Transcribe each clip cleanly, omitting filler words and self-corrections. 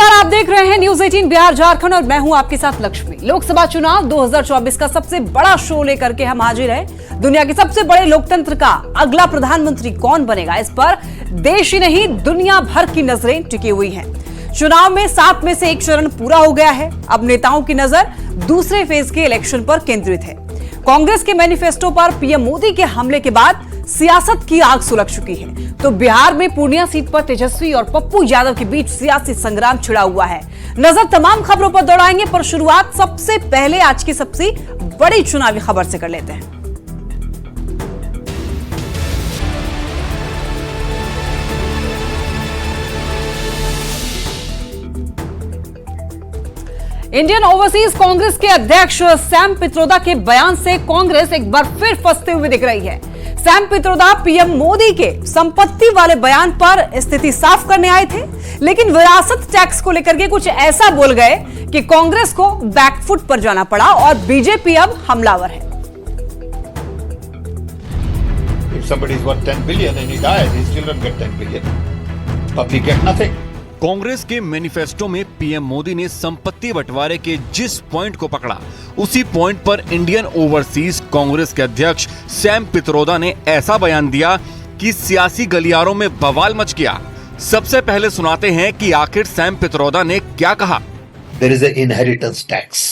नमस्कार, आप देख रहे हैं न्यूज 18 बिहार झारखंड और मैं हूं आपके साथ लक्ष्मी। लोकसभा चुनाव 2024 का सबसे बड़ा शो लेकर के हम हाजिर हैं। दुनिया के सबसे बड़े लोकतंत्र का अगला प्रधानमंत्री कौन बनेगा, इस पर देश ही नहीं दुनिया भर की नजरें टिकी हुई हैं। चुनाव में 7 में से एक चरण पूरा हो गया है। अब नेताओं की नजर दूसरे फेज के इलेक्शन पर केंद्रित है। कांग्रेस के मैनिफेस्टो पर पीएम मोदी के हमले के बाद सियासत की आग सुलग चुकी है, तो बिहार में पूर्णिया सीट पर तेजस्वी और पप्पू यादव के बीच सियासी संग्राम छिड़ा हुआ है। नजर तमाम खबरों पर दौड़ाएंगे, पर शुरुआत सबसे पहले आज की सबसे बड़ी चुनावी खबर से कर लेते हैं। इंडियन ओवरसीज कांग्रेस के अध्यक्ष सैम पित्रोदा के बयान से कांग्रेस एक बार फिर फंसते हुए दिख रही है। सैम पित्रोदा पीएम मोदी के संपत्ति वाले बयान पर स्थिति साफ करने आए थे, लेकिन विरासत टैक्स को लेकर के कुछ ऐसा बोल गए कि कांग्रेस को बैकफुट पर जाना पड़ा और बीजेपी अब हमलावर है। If somebody is worth 10 billion and he dies, his children get 10 billion. Public get nothing. Congress के मैनिफेस्टो में पीएम मोदी ने संपत्ति बंटवारे के जिस पॉइंट को पकड़ा, उसी पॉइंट पर इंडियन ओवरसीज कांग्रेस के अध्यक्ष सैम पित्रोदा ने ऐसा बयान दिया कि सियासी गलियारों में बवाल मच गया। सबसे पहले सुनाते हैं कि आखिर सैम पित्रोदा ने क्या कहा। There is an inheritance tax.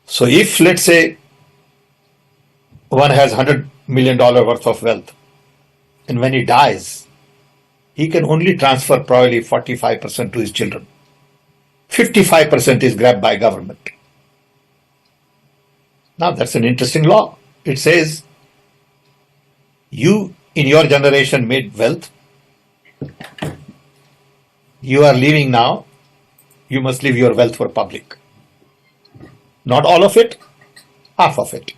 So if let's say one has $100 million worth of wealth, and when he dies, he can only transfer probably 45% to his children. 55% is grabbed by government. Now that's an interesting law. It says you in your generation made wealth. You are leaving now. You must leave your wealth for public. Not all of it, half of it.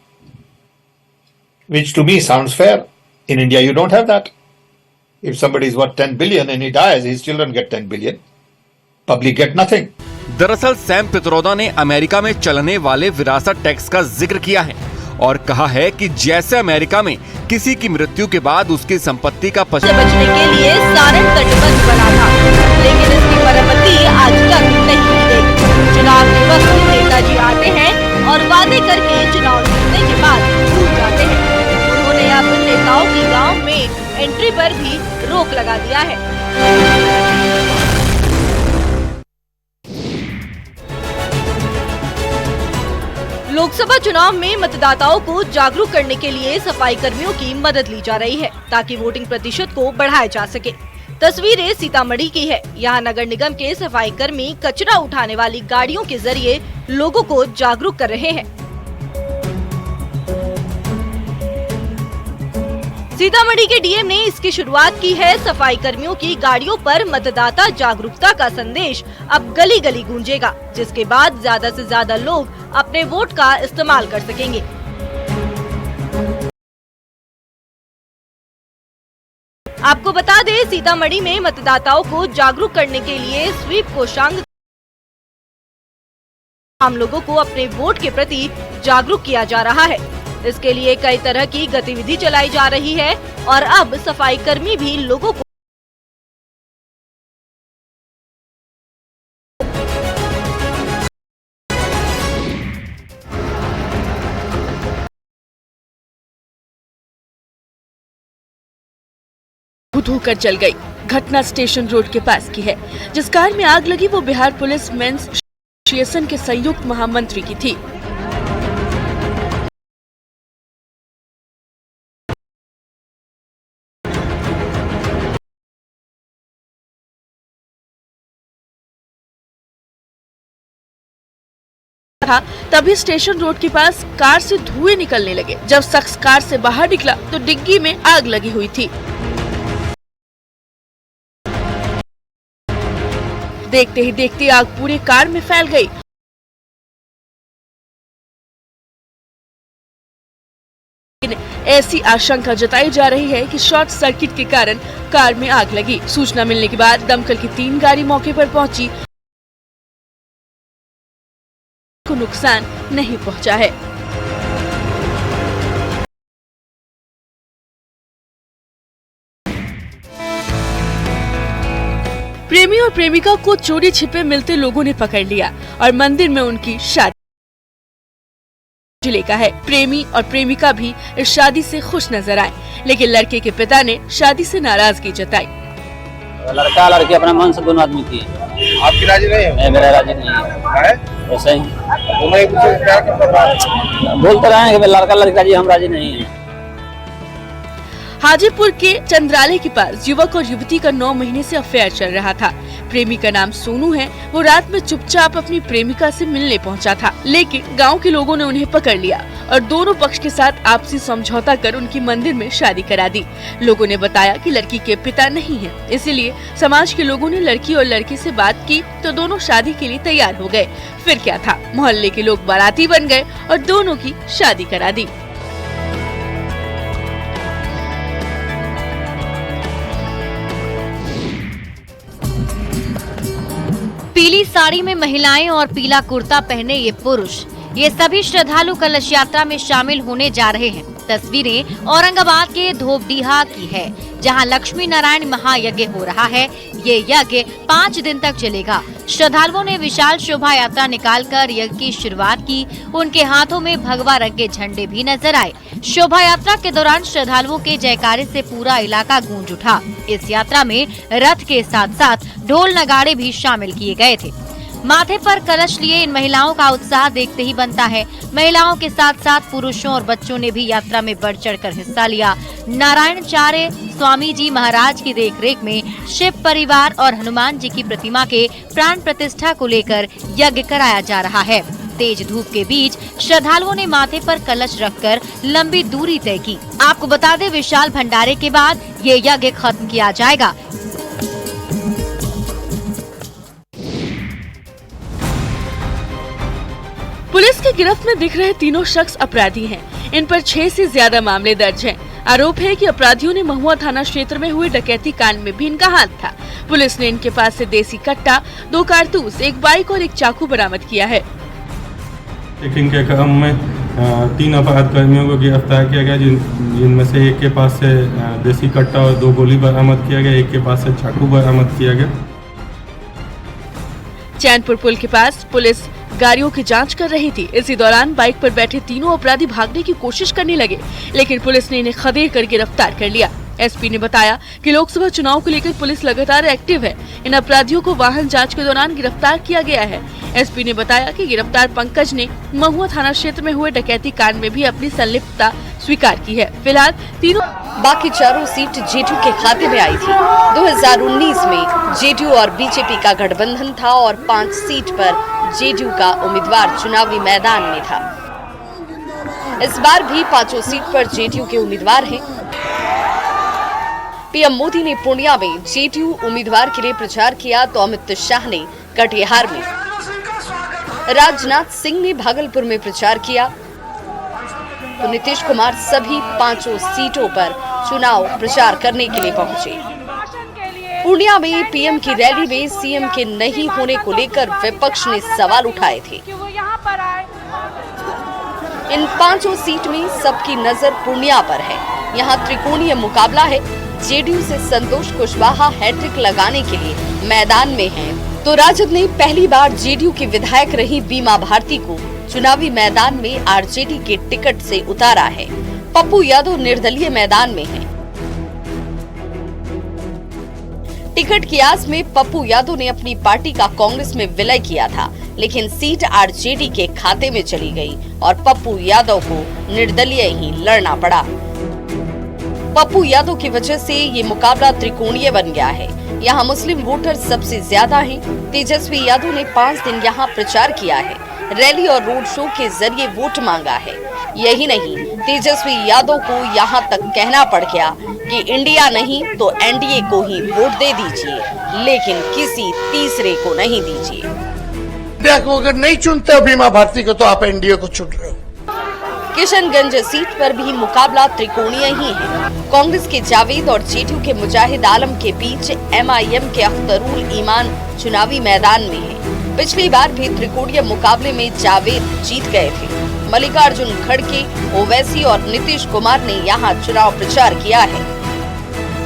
Which to me sounds fair. In India you don't have that. If somebody is worth 10 billion and he dies, his children get 10 billion. Public get nothing. दरअसल Sam Pitroda ने America में चलने वाले विरासत tax का जिक्र किया है और कहा है कि जैसे अमेरिका में किसी की मृत्यु के बाद उसकी संपत्ति का बचने के लिए सारण तटबंध बना था, लेकिन इसकी मरम्मती आज तक नहीं की गई। चुनाव के वक्त नेताजी आते हैं और वादे करके चुनाव जीतने के बाद भूल जाते हैं। उन्होंने अब नेताओं की गाँव में एंट्री पर भी रोक लगा दिया है। लोकसभा चुनाव में मतदाताओं को जागरूक करने के लिए सफाई कर्मियों की मदद ली जा रही है, ताकि वोटिंग प्रतिशत को बढ़ाया जा सके। तस्वीरें सीतामढ़ी की है। यहाँ नगर निगम के सफाई कर्मी कचरा उठाने वाली गाड़ियों के जरिए लोगों को जागरूक कर रहे हैं। सीतामढ़ी के डीएम ने इसकी शुरुआत की है। सफाई कर्मियों की गाड़ियों पर मतदाता जागरूकता का संदेश अब गली गली गूंजेगा, जिसके बाद ज्यादा से ज्यादा लोग अपने वोट का इस्तेमाल कर सकेंगे। आपको बता दें, सीतामढ़ी में मतदाताओं को जागरूक करने के लिए स्वीप कोषांग आम लोगों को अपने वोट के प्रति जागरूक किया जा रहा है। इसके लिए कई तरह की गतिविधि चलाई जा रही है और अब सफाई कर्मी भी लोगों को होकर जल गई। घटना स्टेशन रोड के पास की है। जिस कार में आग लगी वो बिहार पुलिस मेंस एसोसिएशन के संयुक्त महामंत्री की थी। तभी स्टेशन रोड के पास कार से धुएं निकलने लगे। जब शख्स कार से बाहर निकला तो डिग्गी में आग लगी हुई थी। देखते ही देखते आग पूरी कार में फैल गई। ऐसी आशंका जताई जा रही है कि शॉर्ट सर्किट के कारण कार में आग लगी। सूचना मिलने के बाद दमकल की 3 गाड़ी मौके पर पहुंची। को नुकसान नहीं पहुंचा है। प्रेमी और प्रेमिका को चोरी छिपे मिलते लोगों ने पकड़ लिया और मंदिर में उनकी शादी लेका है। प्रेमी और प्रेमिका भी इस शादी से खुश नजर आए, लेकिन लड़के के पिता ने शादी से नाराजगी जताई। लड़का लड़की अपना मन से दोनों आदमी की। आपकी राजी नहीं है? मेरा राजी नहीं है। वैसे ही दोनों एक दूसरे से प्यार करते हैं। बोलते रहे हैं कि लड़का लड़की राजी, हम राजी नहीं है। हाजीपुर के चंद्रालय के पास युवक और युवती का 9 महीने से अफेयर चल रहा था। प्रेमी का नाम सोनू है। वो रात में चुपचाप अपनी प्रेमिका से मिलने पहुंचा था, लेकिन गांव के लोगों ने उन्हें पकड़ लिया और दोनों पक्ष के साथ आपसी समझौता कर उनकी मंदिर में शादी करा दी। लोगों ने बताया कि लड़की के पिता नहीं है, इसलिए समाज के लोगों ने लड़की और लड़के से बात की तो दोनों शादी के लिए तैयार हो गए। फिर क्या था, मोहल्ले के लोग बाराती बन गए और दोनों की शादी करा दी। पीली साड़ी में महिलाएं और पीला कुर्ता पहने ये पुरुष, ये सभी श्रद्धालु कलश यात्रा में शामिल होने जा रहे हैं। तस्वीरें औरंगाबाद के धोबडीहा की है, जहां लक्ष्मी नारायण महायज्ञ हो रहा है। ये यज्ञ 5 दिन तक चलेगा। श्रद्धालुओं ने विशाल शोभा यात्रा निकालकर यज्ञ की शुरुआत की। उनके हाथों में भगवा रंग के झंडे भी नजर आए। शोभा यात्रा के दौरान श्रद्धालुओं के जयकारे से पूरा इलाका गूंज उठा। इस यात्रा में रथ के साथ साथ ढोल नगाड़े भी शामिल किए गए थे। माथे पर कलश लिए इन महिलाओं का उत्साह देखते ही बनता है। महिलाओं के साथ साथ पुरुषों और बच्चों ने भी यात्रा में बढ़ चढ़कर हिस्सा लिया। नारायणाचार्य स्वामी जी महाराज की देखरेख में शिव परिवार और हनुमान जी की प्रतिमा के प्राण प्रतिष्ठा को लेकर यज्ञ कराया जा रहा है। तेज धूप के बीच श्रद्धालुओं ने माथे पर कलश रखकर लंबी दूरी तय की। आपको बता दें, विशाल भंडारे के बाद ये यज्ञ खत्म किया जाएगा। पुलिस की गिरफ्त में दिख रहे तीनों शख्स अपराधी हैं। इन पर 6 से ज्यादा मामले दर्ज हैं। आरोप है कि अपराधियों ने महुआ थाना क्षेत्र में हुए डकैती कांड में भी इनका हाथ था। पुलिस ने इनके पास से देसी कट्टा, 2 कारतूस, 1 बाइक और 1 चाकू बरामद किया है। चेकिंग के क्रम में 3 अपराध कर्मियों को गिरफ्तार किया गया, जिनमें से एक के पास से देसी कट्टा और 2 गोली बरामद किया गया, एक के पास से चाकू बरामद किया गया। चैनपुर पुल के पास पुलिस गाड़ियों की जांच कर रही थी। इसी दौरान बाइक पर बैठे तीनों अपराधी भागने की कोशिश करने लगे, लेकिन पुलिस ने इन्हें खदेड़ कर गिरफ्तार कर लिया। एसपी ने बताया कि लोकसभा चुनाव को लेकर पुलिस लगातार एक्टिव है। इन अपराधियों को वाहन जांच के दौरान गिरफ्तार किया गया है। एसपी ने बताया कि गिरफ्तार पंकज ने महुआ थाना क्षेत्र में हुए डकैती कांड में भी अपनी संलिप्तता स्वीकार की है। फिलहाल तीनों बाकी चारों सीट जेडीयू के खाते में आई थी। 2019 में जेडीयू और बीजेपी का गठबंधन था और 5 सीट पर जेडीयू का उम्मीदवार चुनावी मैदान में था। इस बार भी 5 सीट पर जेडीयू के उम्मीदवार हैं। पीएम मोदी ने पूर्णिया में जेडीयू उम्मीदवार के लिए प्रचार किया तो अमित शाह ने कटिहार में, राजनाथ सिंह ने भागलपुर में प्रचार किया तो नीतीश कुमार सभी 5 सीटों पर चुनाव प्रचार करने के लिए पहुंचे। पूर्णिया में पीएम की रैली में सीएम के नहीं होने को लेकर विपक्ष ने सवाल उठाए थे। इन 5 सीट में सबकी नजर पूर्णिया पर है। यहाँ त्रिकोणीय मुकाबला है। जेडीयू से संतोष कुशवाहा हैट्रिक लगाने के लिए मैदान में हैं, तो राजद ने पहली बार जेडीयू की विधायक रही बीमा भारती को चुनावी मैदान में आरजेडी के टिकट से उतारा है। पप्पू यादव निर्दलीय मैदान में हैं। टिकट की आस में पप्पू यादव ने अपनी पार्टी का कांग्रेस में विलय किया था, लेकिन सीट आरजेडी के खाते में चली गई और पप्पू यादव को निर्दलीय ही लड़ना पड़ा। पप्पू यादव की वजह से ये मुकाबला त्रिकोणीय बन गया है। यहाँ मुस्लिम वोटर सबसे ज्यादा हैं। तेजस्वी यादव ने 5 दिन यहाँ प्रचार किया है, रैली और रोड शो के जरिए वोट मांगा है। यही नहीं, तेजस्वी यादव को यहाँ तक कहना पड़ गया कि इंडिया नहीं तो एनडीए को ही वोट दे दीजिए, लेकिन किसी तीसरे को नहीं दीजिए। इंडिया को अगर नहीं चुनते हो बीमा भारती को, तो आप एनडीए को चुन रहे हो। किशनगंज सीट पर भी मुकाबला त्रिकोणीय ही है। कांग्रेस के जावेद और जेडीयू के मुजाहिद आलम के बीच एमआईएम के अख्तरुल ईमान चुनावी मैदान में है। पिछली बार भी त्रिकोणीय मुकाबले में जावेद जीत गए थे। मल्लिकार्जुन खड़गे, ओवैसी और नीतीश कुमार ने यहाँ चुनाव प्रचार किया है।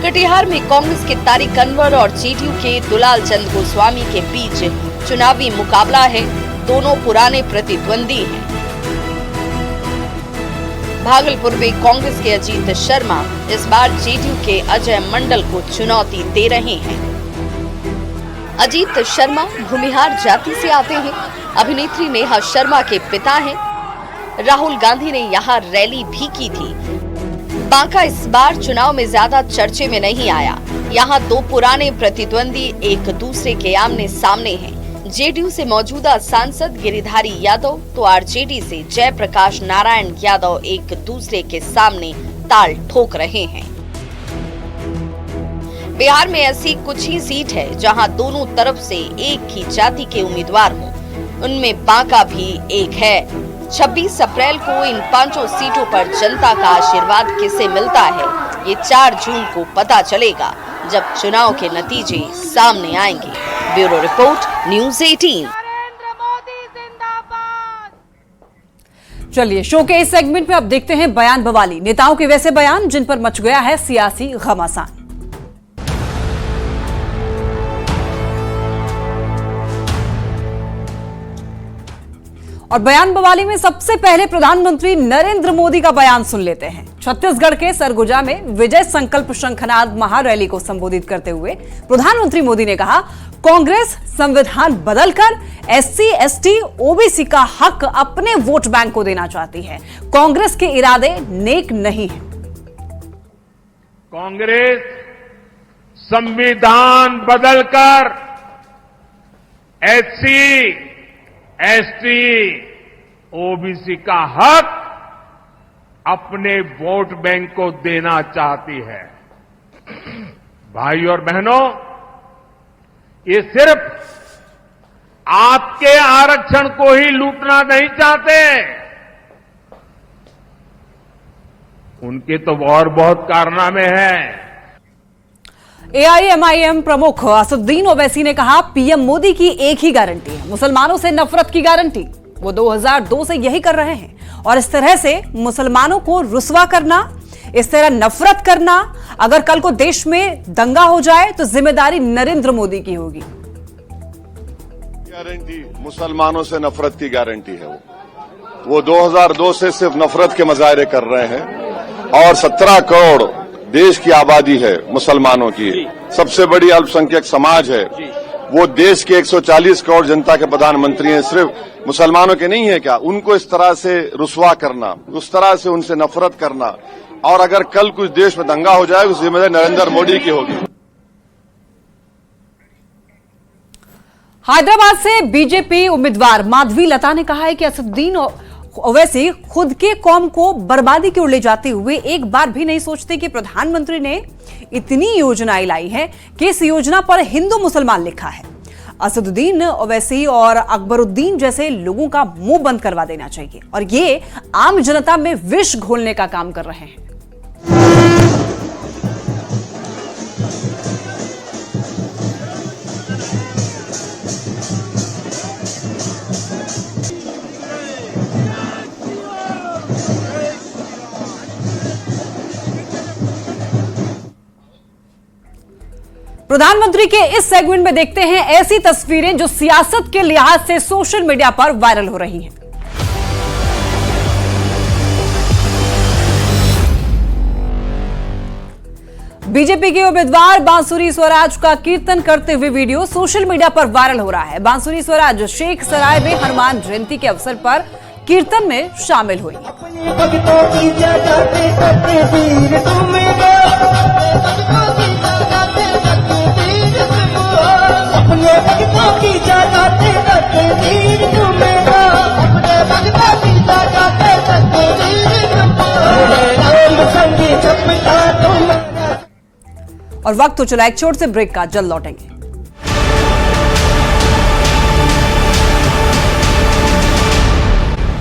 कटिहार में कांग्रेस के तारिक अनवर और जेडीयू के दुलाल चंद गोस्वामी के बीच चुनावी मुकाबला है। दोनों पुराने प्रतिद्वंदी हैं। भागलपुर में कांग्रेस के अजीत शर्मा इस बार जेडीयू के अजय मंडल को चुनौती दे रहे हैं। अजीत शर्मा भूमिहार जाति से आते हैं। अभिनेत्री नेहा शर्मा के पिता हैं। राहुल गांधी ने यहाँ रैली भी की थी। बांका इस बार चुनाव में ज्यादा चर्चे में नहीं आया। यहाँ दो पुराने प्रतिद्वंदी एक दूसरे के आमने सामने हैं। जेडीयू से मौजूदा सांसद गिरिधारी यादव तो आरजेडी से जयप्रकाश नारायण यादव एक दूसरे के सामने ताल ठोक रहे हैं। बिहार में ऐसी कुछ ही सीट है जहां दोनों तरफ से एक ही जाति के उम्मीदवार हों। उनमें बांका भी एक है। 26 अप्रैल को इन 5 सीटों पर जनता का आशीर्वाद किसे मिलता है, ये 4 जून को पता चलेगा जब चुनाव के नतीजे सामने आएंगे। Bureau report, news 18। चलिए, शो के इस सेगमेंट में अब देखते हैं बयान बवाली, नेताओं के वैसे बयान जिन पर मच गया है सियासी घमासान। और बयान बवाली में सबसे पहले प्रधानमंत्री नरेंद्र मोदी का बयान सुन लेते हैं। छत्तीसगढ़ के सरगुजा में विजय संकल्प शंखनाद महारैली को संबोधित करते हुए प्रधानमंत्री मोदी ने कहा, कांग्रेस संविधान बदलकर एससी, एसटी, ओबीसी का हक अपने वोट बैंक को देना चाहती है। कांग्रेस के इरादे नेक नहीं है। कांग्रेस संविधान बदलकर एससी, एसटी, ओबीसी का हक अपने वोट बैंक को देना चाहती है। भाई और बहनों, ये सिर्फ आपके आरक्षण को ही लूटना नहीं चाहते, उनके तो और बहुत कारनामे हैं। एआईएमआईएम प्रमुख असदुद्दीन ओवैसी ने कहा, पीएम मोदी की एक ही गारंटी है, मुसलमानों से नफरत की गारंटी। वो 2002 से यही कर रहे हैं और इस तरह से मुसलमानों को रुस्वा करना, इस तरह नफरत करना, अगर कल को देश में दंगा हो जाए तो जिम्मेदारी नरेंद्र मोदी की होगी। गारंटी मुसलमानों से नफरत की गारंटी है। वो 2002 से सिर्फ नफरत के मुजाहरे कर रहे हैं और 17 करोड़ देश की आबादी है मुसलमानों की, सबसे बड़ी अल्पसंख्यक समाज है। वो देश के 140 करोड़ जनता के प्रधानमंत्री हैं, सिर्फ मुसलमानों के नहीं है क्या? उनको इस तरह से रुस्वा करना, उस तरह से उनसे नफरत करना, और अगर कल कुछ देश में दंगा हो जाए उसकी जिम्मेदारी नरेंद्र मोदी की होगी। हैदराबाद से बीजेपी उम्मीदवार माधवी लता ने कहा है कि असदुद्दीन ओवैसी खुद के कौम को बर्बादी की ओर ले जाते हुए एक बार भी नहीं सोचते कि प्रधानमंत्री ने इतनी योजनाएं लाई है कि इस योजना पर हिंदू मुसलमान लिखा है। असदुद्दीन ओवैसी और अकबरुद्दीन जैसे लोगों का मुंह बंद करवा देना चाहिए और ये आम जनता में विष घोलने का काम कर रहे हैं। प्रधानमंत्री के इस सेगमेंट में देखते हैं ऐसी तस्वीरें जो सियासत के लिहाज से सोशल मीडिया पर वायरल हो रही हैं। बीजेपी के उम्मीदवार बांसुरी स्वराज का कीर्तन करते हुए वीडियो सोशल मीडिया पर वायरल हो रहा है। बांसुरी स्वराज शेख सराय में हनुमान जयंती के अवसर पर कीर्तन में शामिल हुई। और वक्त तो चला एक छोटे से ब्रेक का, जल्द लौटेंगे।